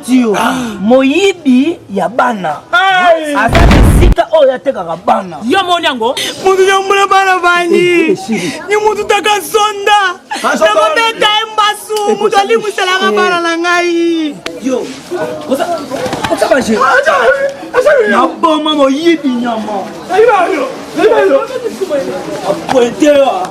tio moyibi ya bana asa sika oyo atekaka bana yo moni yango mutu nyambula bana bani ni mutu taka sonda nako beta embasu mutu alimusalaka bana na ngai yo kosa baje naboma moyibi nyama ayibayo apointewa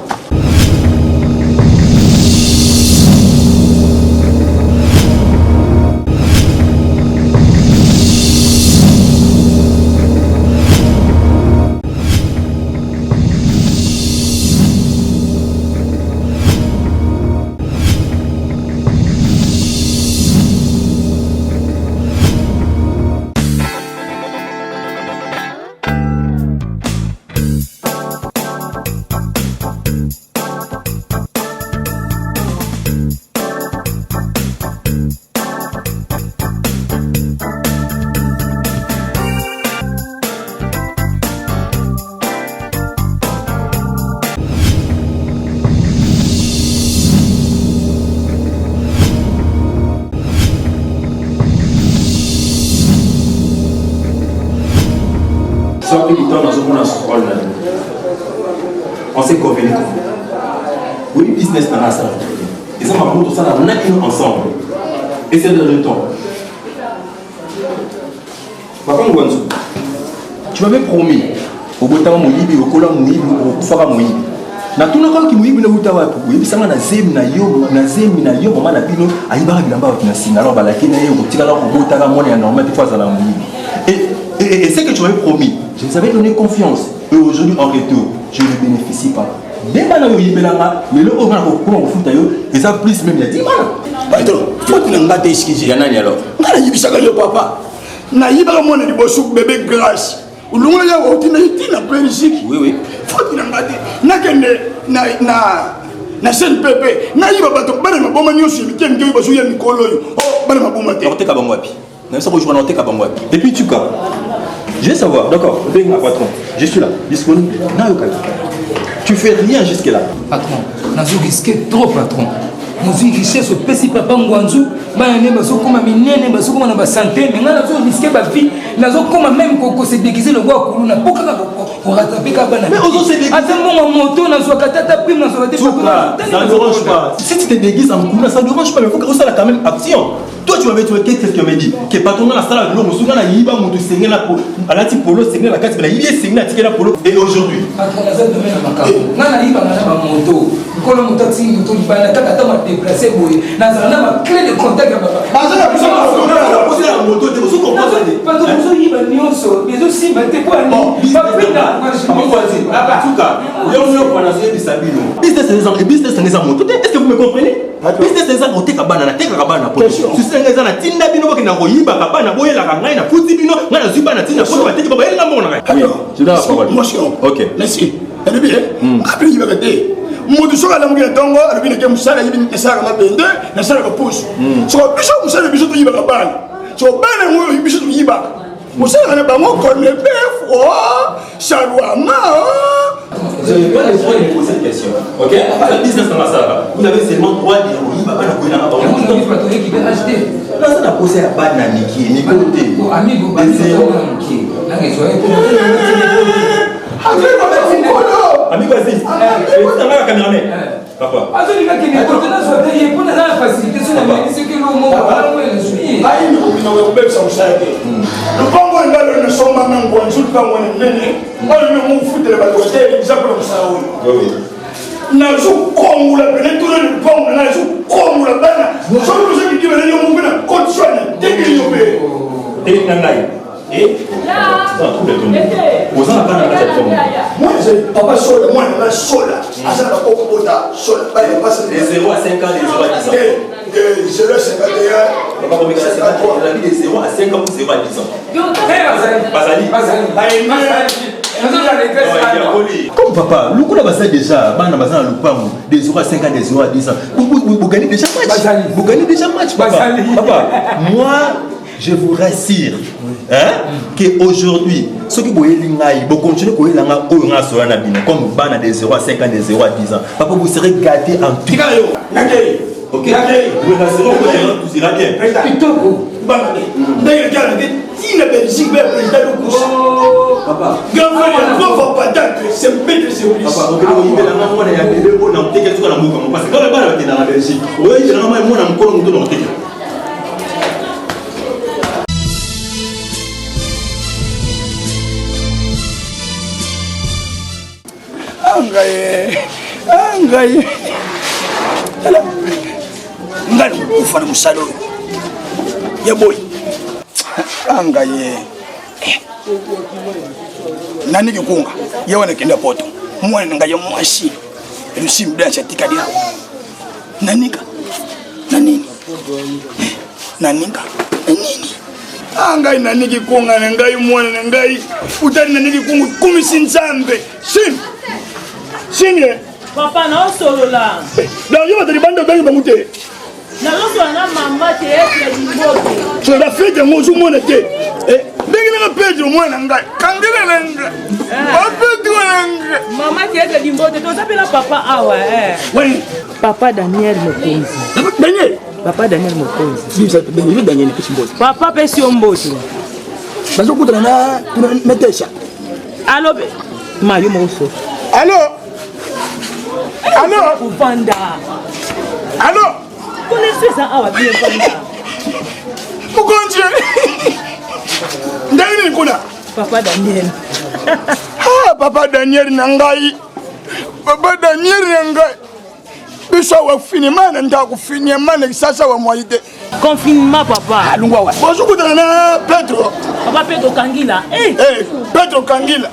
on s'est convenu. Oui, business dans la salle. Et ça m'a montré ça, on a une ensemble. Et c'est de retour. Papa Ngwanzu, tu m'avais promis au Botama Moyibi, au Kola Moyibi, au Fara Moyibi. Na tout le monde qui Moyibi n'a pas wapi. Moyibi ça na zemi na yo, maman na pino, aïba bilamba wa kinasina. Alors balaki na yo, tika la au Botama moni anormal des fois ça la Moyibi. Et c'est que tu m'avais promis. Je vous avais donné confiance. Et aujourd'hui, en retour, je ne bénéficie pas. Dès que mais le haut au foot, et ça plus même, il y a 10 balles. Attends, faut que tu n'aies pas d'excuser. Il y en a alors. Papa. Naïba mon ébossou bébé grâce. Ou l'on a dit na Belgique. Oui. Faut que tu n'aies pas dit. Na scène pépé. Naïba bato, bana maboma nyosi, mi kem ngeyo bazo ya mikolo yo. Oh, bana maboma te. Orteka bangwapi. Même ça, vous Orteka bangwapi. Et puis tu cas. Je vais savoir, d'accord, ma patron, je suis là, disponible. Tu fais rien jusque-là. Patron, nous risqué trop, patron. Nous richesse au petit papa Ngwanzu, mais nous sommes comme minene, nous sommes comme na santé, mais nous avons risqué ma vie, nous avons comme même qu'on se déguiser le bois pour nous, pour rattraper Kabana. Mais on se déguise. À ce moment, moto, nous sommes katata prime, nous sommes ça ne dérange pas. Si tu te déguises en couleur, ça ne dérange pas, mais il faut que ça ait quand même action. Toi, tu m'avais trouvé qu'est-ce que tu m'as dit? Que patron dans la salle de l'eau, nous avons dit que tu as polo, la carte, polo. Et aujourd'hui? Patron, nous avons donné la macabre. Nous avons moto. Nous avons moto, nous avons déplacé, nous avons clé de contact. Business est en moto. Est-ce que vous me comprenez? Business est en moto. Si c'est un gars qui n'a pas de temps, il n'a pas de temps. Ok. Merci. Elle est bien. Après, il va rester. Modu soka la mugi ndongo alibina ke musala yibini esaka mabende na sala ko push so biso musala biso to yiba kabana so bana mo biso to yiba musala na bango konne befo charwama. Vous n'avez pas le droit de me poser cette question. Ok? Le business dans la salle, vous avez seulement droit de dire oui, papa n'a pas de temps. Qui veut acheter? Là, ça n'a posé à bas de Niki, ni côté. Amigo, amigo, vas-y. Écoute, t'as mal à la caméraman. Papa. Attends, il va qu'il y ait pour la facilité sur la médecine que l'on m'a dit. Aïe, nous avons besoin de ça. Le Congo est là, le sommet même pour un jour quand on est né. Moi, je me fous de la bataille, ils appellent ça. Oui. Nazo Congo la pénétrer le Congo, Nazo Congo la bana. Nous sommes tous qui veulent nous montrer la côte soignée. Dès qu'il y a et Nangaï. Et ça trouve le tour. Vous en avez pas la moi, c'est papa Sola, moi, je suis Sola. À ça, la Pocota, Sola. Les 0 à 5 ans, les 0 à 10 ans. De 0 à 51. Papa, comme il a la vie de 0 à 5 ans ou 0 à 10 ans. Comme papa, le coup là déjà, des 0 à 5 ans, des 0 à 10 ans. Vous gagnez déjà match. Vous gagnez déjà match, papa. Papa, moi, je vous rassure qu'aujourd'hui, ceux qui vont continuer à comme ban des 0 à 5 ans, des 0 à 10 ans. Papa, vous serez gâtés en tout. Ok, vous rassurez, tout ira bien. banane. Ndenge kala ke tina Belgique be président de couche. Papa. Grand frère, on va pas taper, c'est bête c'est obligé. Papa, on va na mwana ya bébé pour na teke tuka na muka parce que quand ba na Belgique. Oui, je na mwana mwana mkono mtu na teke. Angaye. Ngani ufana musalo. Ya boy. Angaye. Nani kikunga? Yewe nakenda poto. Mwana ngaye mwashi. Rusi mbya chatika dia. Nanika. Nanini? Nanika. Nini? Angai nani kikunga na ngai mwana ngai. Utani nani kikunga kumi sinzambe. Sini. Papa na osolola. Dans yo de bande de bangute. Na osolola na mama te ya limbote. So la fête mo zo mona te. Ndenge na Pedro mwana ngai. Kangela nanga. Pedro nanga. Mama te ya limbote to sapela papa awa Oui. Papa Daniel Mokonzi. Daniel. Papa Daniel Mokonzi. Si ça Daniel Kishimbote. Papa pesi omboto. Bazo kutana na metesha. Allo Mayo Moso. Allô? Vanda. Allô? Connaissez ça awa bien Vanda. Mukonje. Ndani kuna? Papa Daniel. Papa Daniel nangai. Papa Daniel nangai. Biso wa finiment nda ku finiment sasa wa moite. Confinement papa. Alungwa wa. Bazo kutana na Pedro. Papa Pedro Kangila. Pedro Kangila.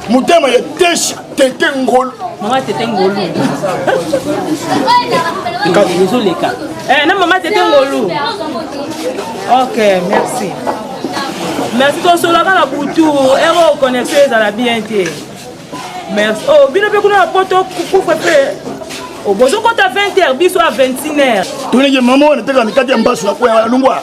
Mutema ya tesha tete ngolo. Maman tete ngolo. Désolé ka. Non maman tete ngolo. OK, merci. Merci ton solo dans la boutou. Ero connecté à la BNT. Merci. Oh, bino pe kuna poto kuku fepe. Oh, bozo ko ta 20h biso à 21h. Tunenge maman on était dans le cadre mbasu na kwa lungwa.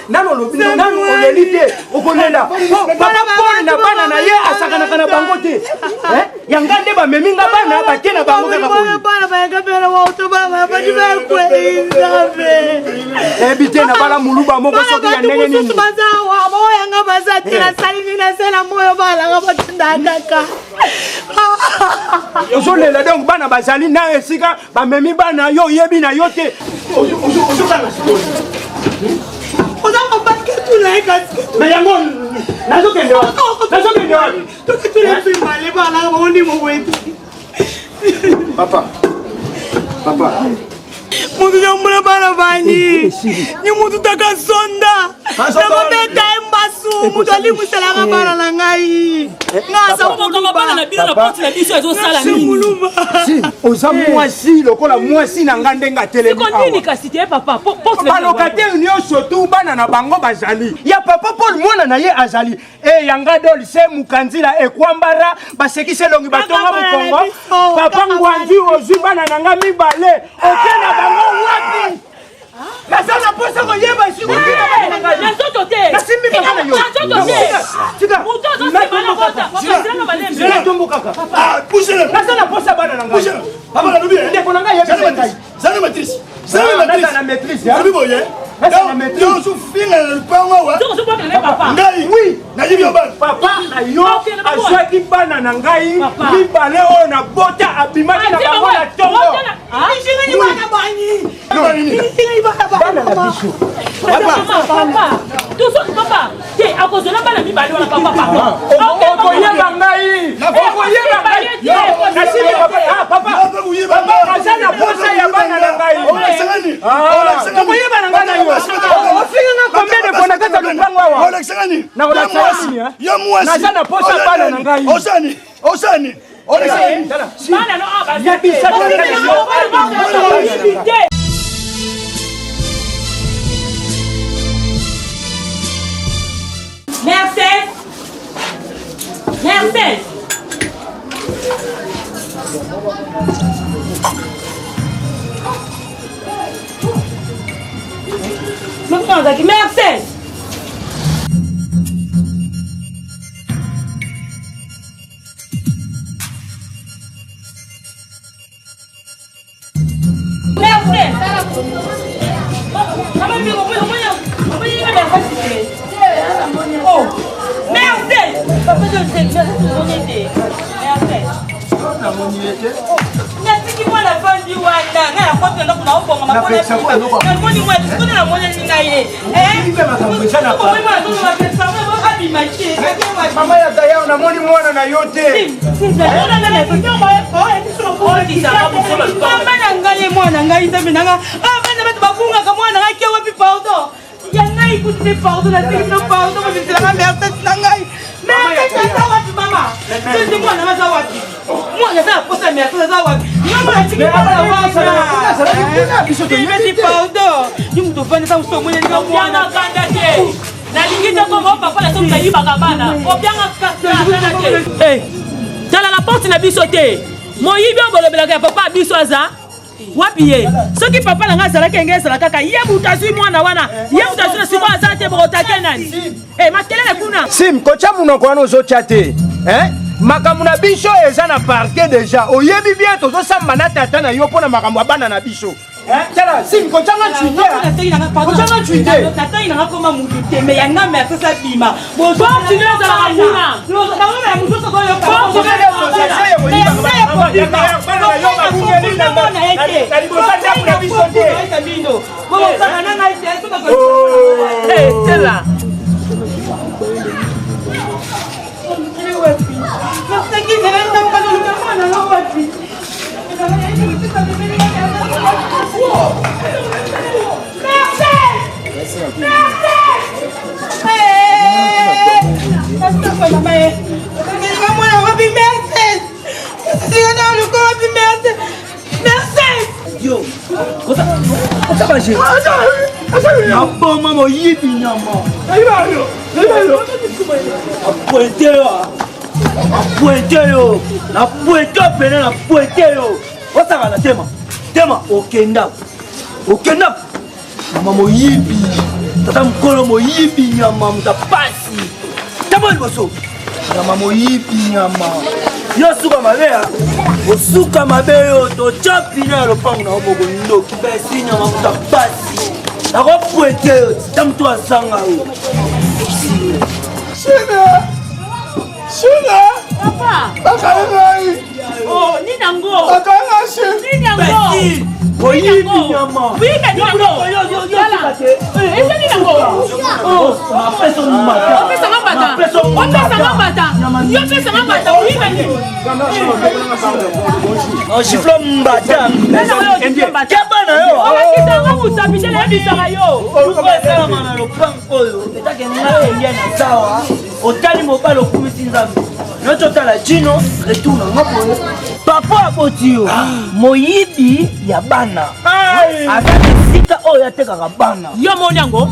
Nano lobi nano olelite okolela bana pole na bana na ye asakana kana bango te yanga nde ba meminga bana ba tena bango kaka boyi Bana ba ngapela wa to bana ba di ba kwe ngabe ebite na bala muluba moko soki ya ndenge nini bazawa ba yanga bazati na salini na sela moyo bala ngaba tindaka ozolela donc bana bazali na esika ba memi bana yo yebi na yo te Oza basket tu la ekasi. Mais yango nazokende wapi? Nazokende wapi? Toki tu le film ale bala ba oni mo wetu. Papa. Mutu nyambula bana bani. Ni mutu taka sonda. Na mabeta embasu. Mutu ali musala ka bana na ngai. Nga sa ko bana na bina na porte la biso ezo sala nini. Si, oza mwasi lokola mwasi na ngande nga telemi awa. Ko nini kasi te papa? Porte la. Ba locataire nyonso tu bana na bango bazali. Ya papa Paul mwana na ye azali. Yanga dol se mukanzila ekwambara basekise longi batonga bukongo. Papa ngwanzi ozwi bana na nga mibale. Okena bango wapi? Nazana posa ko yeba siku. Nazoto te. Nasimbi bana yo. Nazoto te. Tika. Mutu zo se bana bota. Papa zanga balem. Zela tombo kaka. Poussez-le. Nazana posa bana na nga. Poussez-le. Papa la nubi. Ndeko na nga yeba ngai. Zana matrice. Nazana maîtrise. Nubi boye. Yo su finga le pango wa. Zo pas que papa. Ngai. Oui. Na yibi obana. Papa ayo azwaki bana na ngai mibale oyo na bota abimaki na bango na tongo. Ni bana bani. Ni Bana na biso. Papa. Tout ça papa. Te akozona bana mibale wana papa. Okoyeba ngai. Okoyeba ngai. Nasimi papa. Papa azana posa ya bana na ngai. Okoyeba na ngai na yo. Ofinga nga combien de fois na kata lupango awa. Na olakisani ha. Ya mwasi. Nazana posa bana na ngai. Osani. Bana no aba. Ya bisa Mercedes. Mercedes. Mama ya Daya unamwoni mwana na yote. Mama nangaye mwana ngai nzambe nanga. Bana bato bakunga ka mwana ngai ke wapi pardon. Ya ngai kuti pardon na tino pardon ba bitela nga merde nangai. Merde na wapi mama. Tindi mwana maza wapi. Mwana za posa merde za wapi. Mama na tiki pardon wapi. Tindi pardon. Nimu to vana sa uso mwana nga mwana kanda ke. Nalingita comme papa la somme naïba kabana. Obianga kaka. Eh. Tala la porte na biso te. Moyibi obolobela ka papa biso aza. Wapi ye. Soki papa la nga sala kenge sala kaka yebu tasu mwana wana. Yebu tasu na siko aza te botake nani. Eh makelele kuna. Sim kocha munoko wana ozotia te. Makambo na biso eza na parquet déjà. Oyebi bien tozo samba na tata na yo pona makambo abana na biso. Tala sim kochanga tuite. Kochanga tuite. Tata ina ngakoma mutu te me yanga me sasa bima. Bonjour tu nous dans la kuna. Na wewe ya mtoto kwa yo. Eh tela. Aboma moyibi nyama. Apuete yo. Na puete pene na puete yo. Osaka na tema. Tema okenda. Okenda. Mama moyibi. Tata mkolo moyibi nyama mtapasi. Tabo liboso. Mama moyibi nyama. Yo suka mabea. Osuka mabeyo to chapi na lopango na obogo ndoki besi nyama mtapasi. Nako puete yo. Tamtu asanga yo. Shina. Papa. Bakalai. Oh, ni nango. Bakala shi. Ni nango. Oyibi nyama. Wika ni nango. Ese ni nango. Oh, ma peso mata. Opesa ngambata. Opesa ngambata. Yo pesa ngambata. Wika ni. Oh, shiflo mbata. Kebana yo. Wakita wangu sabishele ebisaka yo. Luko esala mana lopango oyo. Etake nga engia na sawa. Otali mobalo kumisi nzambe. Noto tala jino retourna ngapo. Papa aboti yo. Moyibi ya bana. Asante sika oyo atekaka bana. Yo monyango.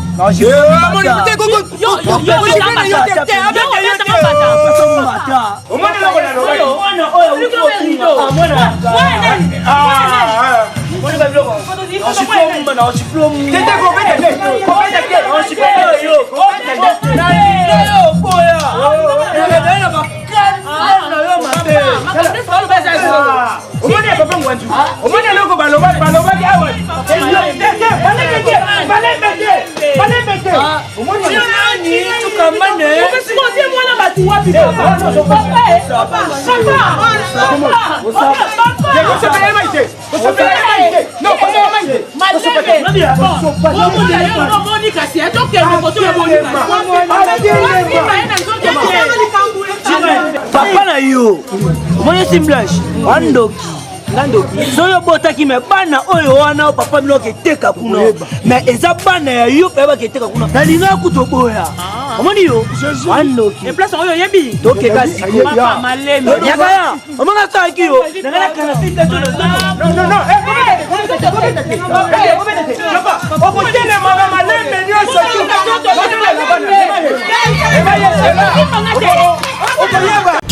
Papa na yo, moye simblage, wandoki. Soyo botaki me bana oyo wana papa minoke teka kuna. Me eza bana ya yo pe ba keteka kuna. Nalinga kutoboya. Omoni yo, wandoki. E place oyo yebi. Toke kasi Papa maleme. Yakaya, omanga saki yo. Nangala kana sinda to. No. Okotele mama maleme nyoso. Okotele bana.